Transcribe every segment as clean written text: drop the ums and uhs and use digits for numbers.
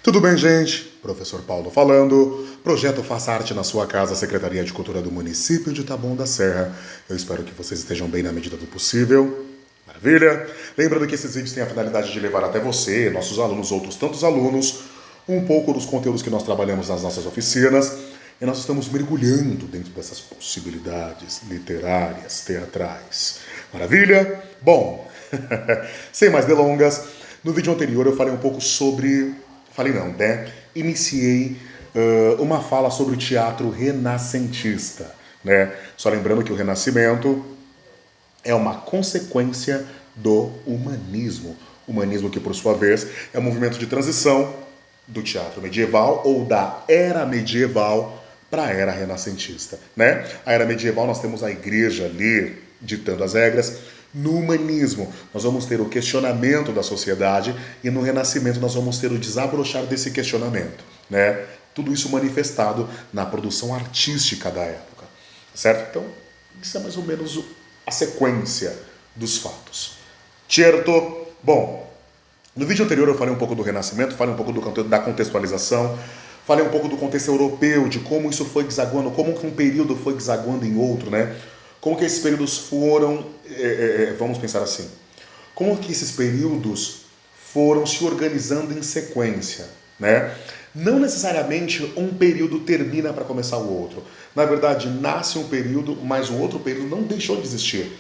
Tudo bem, gente? Professor Paulo falando. Projeto Faça Arte na Sua Casa, Secretaria de Cultura do município de Taboão da Serra. Eu espero que vocês estejam bem na medida do possível. Maravilha? Lembrando que esses vídeos têm a finalidade de levar até você, nossos alunos, outros tantos alunos, um pouco dos conteúdos que nós trabalhamos nas nossas oficinas. E nós estamos mergulhando dentro dessas possibilidades literárias, teatrais. Maravilha? Bom, sem mais delongas, no vídeo anterior eu falei um pouco sobre... Iniciei uma fala sobre o teatro renascentista, né? Só lembrando que o Renascimento é uma consequência do humanismo. Humanismo que, por sua vez, é um movimento de transição do teatro medieval ou da era medieval para a era renascentista, né? A era medieval nós temos a igreja ali ditando as regras. No humanismo, nós vamos ter o questionamento da sociedade e no Renascimento nós vamos ter o desabrochar desse questionamento, né? Tudo isso manifestado na produção artística da época, certo? Então, isso é mais ou menos a sequência dos fatos. Certo? Bom, no vídeo anterior eu falei um pouco do Renascimento, falei um pouco da contextualização, falei um pouco do contexto europeu, de como isso foi desaguando, como que um período foi desaguando em outro, né? Como que esses períodos foram, vamos pensar assim, como que esses períodos foram se organizando em sequência, né? Não necessariamente um período termina para começar o outro. Na verdade, nasce um período, mas um outro período não deixou de existir.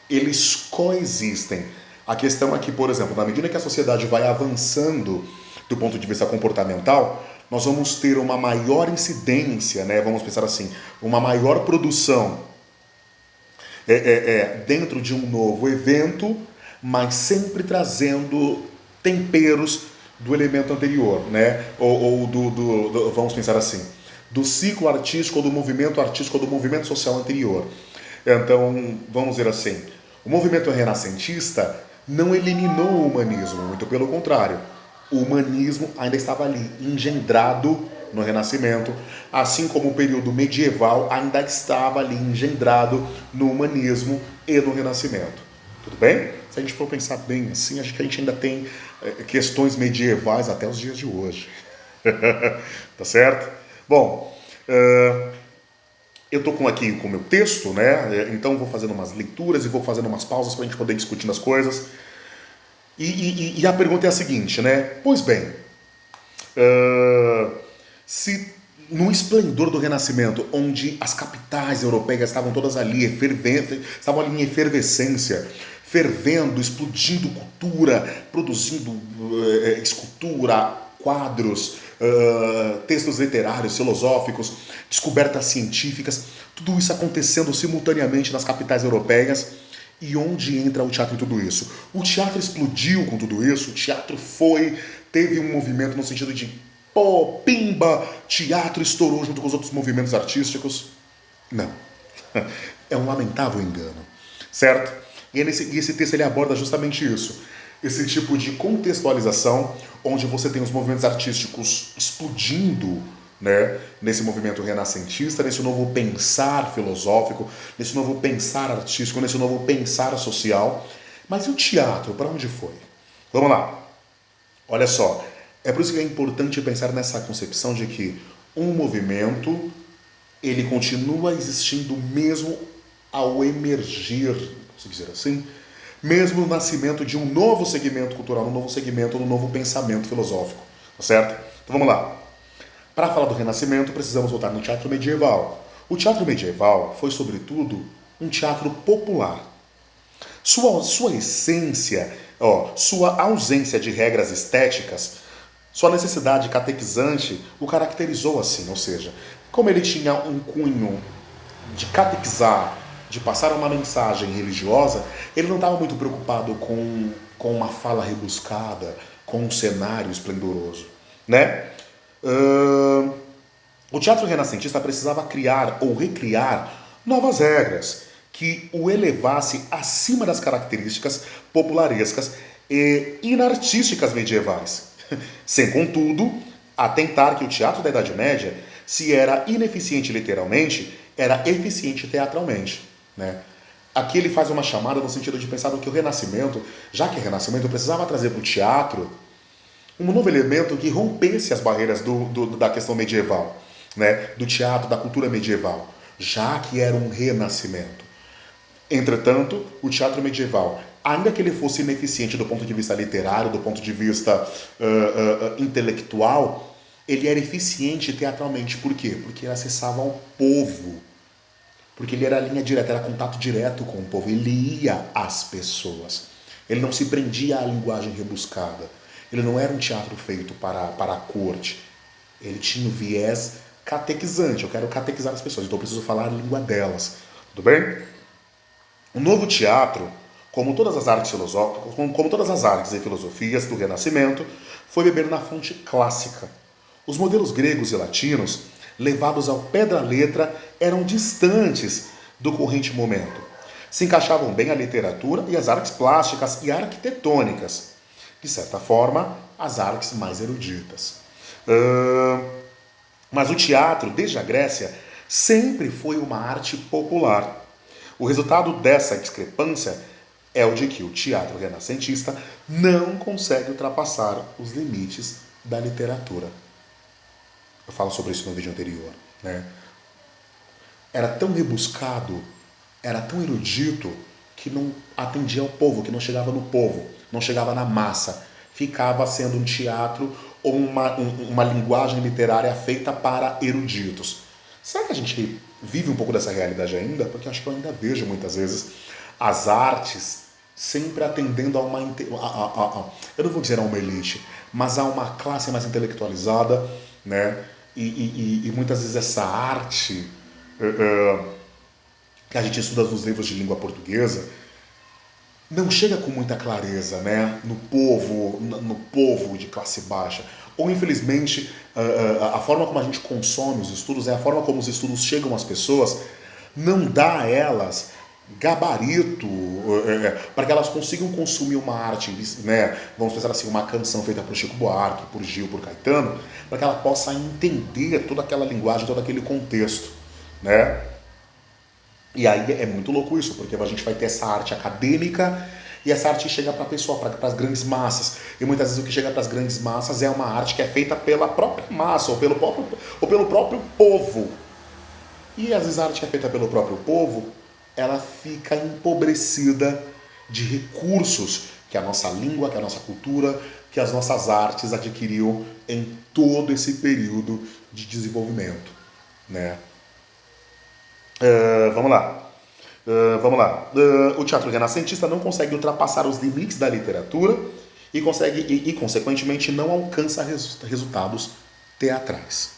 Eles coexistem. A questão é que, por exemplo, na medida que a sociedade vai avançando do ponto de vista comportamental, nós vamos ter uma maior incidência, né? Vamos pensar assim, uma maior produção dentro de um novo evento, mas sempre trazendo temperos do elemento anterior, né? Vamos pensar assim, do ciclo artístico ou do movimento social anterior. Então, vamos dizer assim, o movimento renascentista não eliminou o humanismo, muito pelo contrário. O humanismo ainda estava ali, engendrado no Renascimento, assim como o período medieval ainda estava ali engendrado no humanismo e no Renascimento. Tudo bem? Se a gente for pensar bem assim, acho que a gente ainda tem questões medievais até os dias de hoje. Tá certo? Bom, eu estou aqui com o meu texto, né? Então vou fazendo umas leituras e vou fazendo umas pausas para a gente poder discutir as coisas. E a pergunta é a seguinte, né? Pois bem, se no esplendor do Renascimento, onde as capitais europeias estavam todas ali, estavam ali em efervescência, fervendo, explodindo cultura, produzindo escultura, quadros, textos literários, filosóficos, descobertas científicas, tudo isso acontecendo simultaneamente nas capitais europeias. E onde entra o teatro em tudo isso? O teatro explodiu com tudo isso, o teatro teve um movimento no sentido de pô, pimba, teatro estourou junto com os outros movimentos artísticos? Não. É um lamentável engano, certo? E esse texto ele aborda justamente isso. Esse tipo de contextualização, onde você tem os movimentos artísticos explodindo, né, nesse movimento renascentista, nesse novo pensar filosófico, nesse novo pensar artístico, nesse novo pensar social. Mas e o teatro? Para onde foi? Vamos lá. Olha só. É por isso que é importante pensar nessa concepção de que um movimento ele continua existindo mesmo ao emergir, posso dizer assim, mesmo no nascimento de um novo segmento cultural, um novo segmento, um novo pensamento filosófico, tá certo? Então vamos lá. Para falar do Renascimento, precisamos voltar no teatro medieval. O teatro medieval foi, sobretudo, um teatro popular. Sua essência, sua ausência de regras estéticas, sua necessidade catequizante o caracterizou assim, ou seja, como ele tinha um cunho de catequizar, de passar uma mensagem religiosa, ele não estava muito preocupado com uma fala rebuscada, com um cenário esplendoroso, né? O teatro renascentista precisava criar ou recriar novas regras que o elevasse acima das características popularescas e inartísticas medievais, sem, contudo, atentar que o teatro da Idade Média, se era ineficiente literalmente, era eficiente teatralmente, né? Aqui ele faz uma chamada no sentido de pensar que o Renascimento, já que é Renascimento, precisava trazer para o teatro um novo elemento que rompesse as barreiras da questão medieval, né? Do teatro, da cultura medieval, já que era um renascimento. Entretanto, o teatro medieval, ainda que ele fosse ineficiente do ponto de vista literário, do ponto de vista intelectual, ele era eficiente teatralmente. Por quê? Porque ele acessava o povo. Porque ele era linha direta, era contato direto com o povo. Ele ia às pessoas. Ele não se prendia à linguagem rebuscada. Ele não era um teatro feito para a corte. Ele tinha o viés catequizante. Eu quero catequizar as pessoas, então eu preciso falar a língua delas. Tudo bem? O novo teatro, como todas as artes filosóficas, como todas as artes e filosofias do Renascimento, foi beber na fonte clássica. Os modelos gregos e latinos, levados ao pé da letra, eram distantes do corrente momento. Se encaixavam bem a literatura e as artes plásticas e arquitetônicas. De certa forma, as artes mais eruditas. Mas o teatro, desde a Grécia, sempre foi uma arte popular. O resultado dessa discrepância é o de que o teatro renascentista não consegue ultrapassar os limites da literatura. Eu falo sobre isso no vídeo anterior, né? Era tão rebuscado, era tão erudito, que não atendia ao povo, que não chegava no povo, não chegava na massa. Ficava sendo um teatro ou uma linguagem literária feita para eruditos. Será que a gente vive um pouco dessa realidade ainda? Porque eu acho que eu ainda vejo muitas vezes as artes sempre atendendo a uma... eu não vou dizer a uma elite, mas a uma classe mais intelectualizada, né? E muitas vezes essa arte que a gente estuda nos livros de língua portuguesa não chega com muita clareza, né? No povo de classe baixa. Ou, infelizmente, a forma como a gente consome os estudos, a forma como os estudos chegam às pessoas, não dá a elas gabarito para que elas consigam consumir uma arte, né? Vamos pensar assim, uma canção feita por Chico Buarque, por Gil, por Caetano, para que ela possa entender toda aquela linguagem, todo aquele contexto, né? E aí é muito louco isso, porque a gente vai ter essa arte acadêmica e essa arte chega para a pessoa, para as grandes massas. E muitas vezes o que chega para as grandes massas é uma arte que é feita pela própria massa ou pelo próprio povo. E às vezes a arte que é feita pelo próprio povo, ela fica empobrecida de recursos que a nossa língua, que a nossa cultura, que as nossas artes adquiriu em todo esse período de desenvolvimento, né? Vamos lá. O teatro renascentista não consegue ultrapassar os limites da literatura e consequentemente, não alcança resultados teatrais.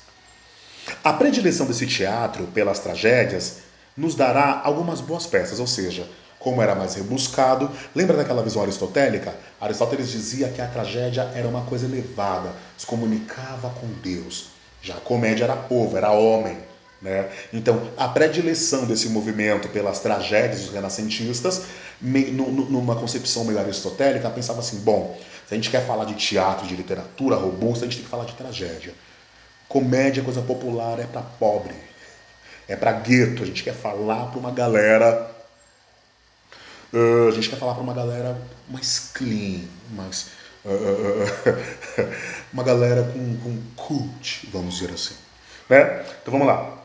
A predileção desse teatro pelas tragédias nos dará algumas boas peças, ou seja, como era mais rebuscado, lembra daquela visão aristotélica? Aristóteles dizia que a tragédia era uma coisa elevada, se comunicava com Deus. Já a comédia era povo, era homem. Né? Então, a predileção desse movimento pelas tragédias dos renascentistas, numa concepção meio aristotélica, pensava assim, bom, se a gente quer falar de teatro, de literatura robusta, a gente tem que falar de tragédia. Comédia, coisa popular, é para pobre, é para gueto, a gente quer falar para uma galera... a gente quer falar para uma galera mais clean, mais... uma galera com cult, vamos dizer assim. Né? Então vamos lá.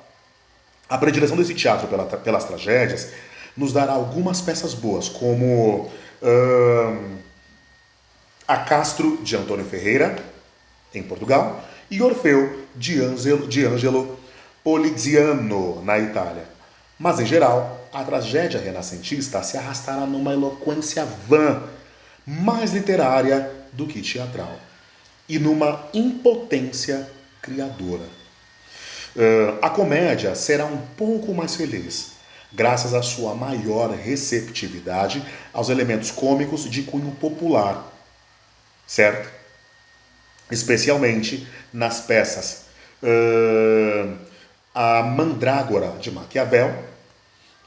A predileção desse teatro pelas tragédias nos dará algumas peças boas, como A Castro, de Antônio Ferreira, em Portugal, e Orfeu, de Angelo Poliziano, na Itália. Mas, em geral, a tragédia renascentista se arrastará numa eloquência vã, mais literária do que teatral, e numa impotência criadora. A comédia será um pouco mais feliz, graças à sua maior receptividade aos elementos cômicos de cunho popular, certo? Especialmente nas peças A Mandrágora, de Maquiavel,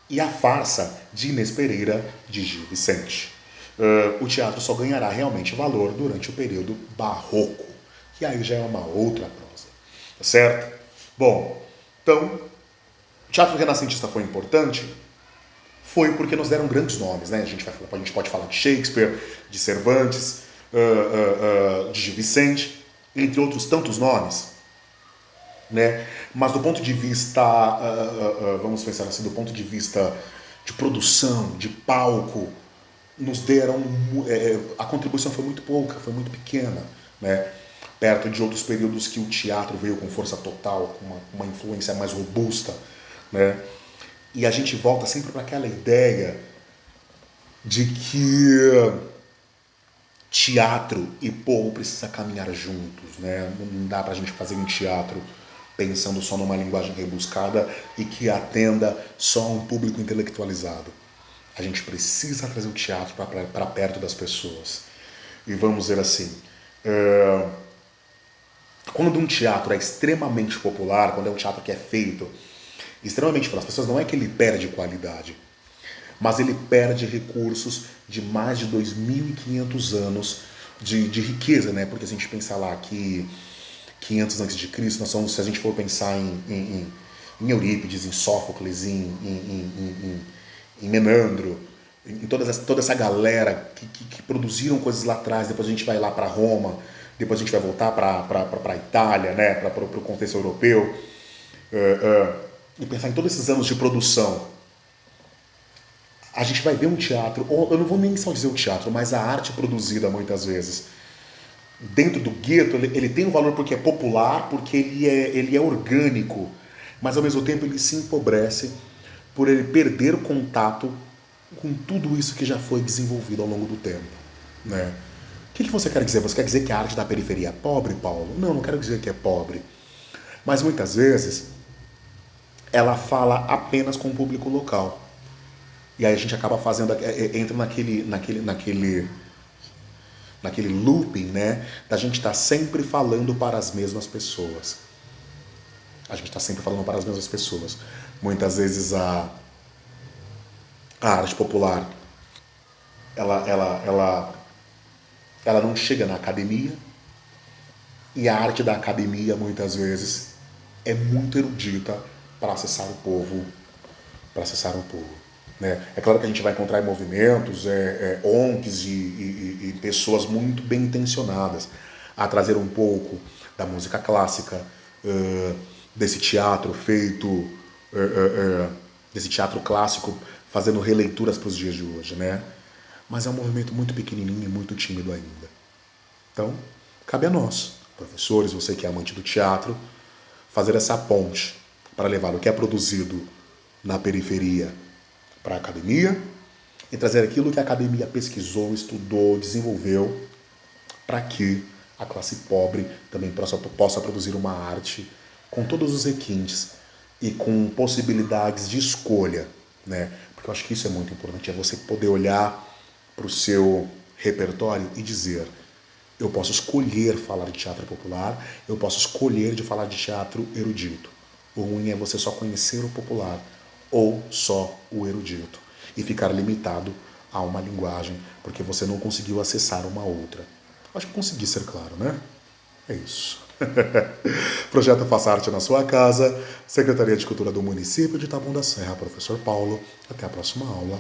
e A Farsa, de Inês Pereira, de Gil Vicente. O teatro só ganhará realmente valor durante o período barroco, que aí já é uma outra prosa, tá certo? Bom, então, o teatro renascentista foi importante? Foi porque nos deram grandes nomes, né? A gente pode falar de Shakespeare, de Cervantes, de Gil Vicente, entre outros tantos nomes, né? Mas do ponto de vista, vamos pensar assim, do ponto de vista de produção, de palco, nos deram, a contribuição foi muito pouca, foi muito pequena, né? Perto de outros períodos que o teatro veio com força total, com uma influência mais robusta, né? E a gente volta sempre para aquela ideia de que teatro e povo precisa caminhar juntos, né? Não dá pra gente fazer um teatro pensando só numa linguagem rebuscada e que atenda só a um público intelectualizado. A gente precisa trazer o teatro para perto das pessoas. E vamos dizer assim, quando um teatro é extremamente popular, quando é um teatro que é feito extremamente pelas pessoas, não é que ele perde qualidade, mas ele perde recursos de mais de 2.500 anos de riqueza, né? Porque se a gente pensar lá que 500 a.C., nós somos, se a gente for pensar em Eurípides, em Sófocles, em Menandro, em toda essa galera que produziram coisas lá atrás, depois a gente vai lá para Roma, depois a gente vai voltar para a Itália, né? Para o contexto europeu, e pensar em todos esses anos de produção, a gente vai ver um teatro, ou eu não vou nem só dizer o teatro, mas a arte produzida muitas vezes dentro do gueto, ele tem um valor porque é popular, porque ele é orgânico, mas ao mesmo tempo ele se empobrece por ele perder o contato com tudo isso que já foi desenvolvido ao longo do tempo, né? O que você quer dizer? Você quer dizer que a arte da periferia é pobre, Paulo? Não, não quero dizer que é pobre. Mas muitas vezes ela fala apenas com o público local. E aí a gente acaba fazendo, entra naquele looping, né? Da gente estar sempre falando para as mesmas pessoas. A gente está sempre falando para as mesmas pessoas. Muitas vezes a arte popular, ela não chega na academia, e a arte da academia, muitas vezes, é muito erudita para acessar o povo, né? É claro que a gente vai encontrar em movimentos, ONGs e pessoas muito bem intencionadas a trazer um pouco da música clássica, desse teatro feito, desse teatro clássico fazendo releituras para os dias de hoje, né? Mas é um movimento muito pequenininho e muito tímido ainda. Então, cabe a nós, professores, você que é amante do teatro, fazer essa ponte para levar o que é produzido na periferia para a academia e trazer aquilo que a academia pesquisou, estudou, desenvolveu para que a classe pobre também possa produzir uma arte com todos os requintes e com possibilidades de escolha, né? Porque eu acho que isso é muito importante, é você poder olhar para o seu repertório e dizer: eu posso escolher falar de teatro popular, eu posso escolher de falar de teatro erudito. O ruim é você só conhecer o popular ou só o erudito e ficar limitado a uma linguagem porque você não conseguiu acessar uma outra. Acho que consegui ser claro, né? É isso. Projeto Faça Arte na Sua Casa, Secretaria de Cultura do Município de Taboão da Serra, professor Paulo. Até a próxima aula.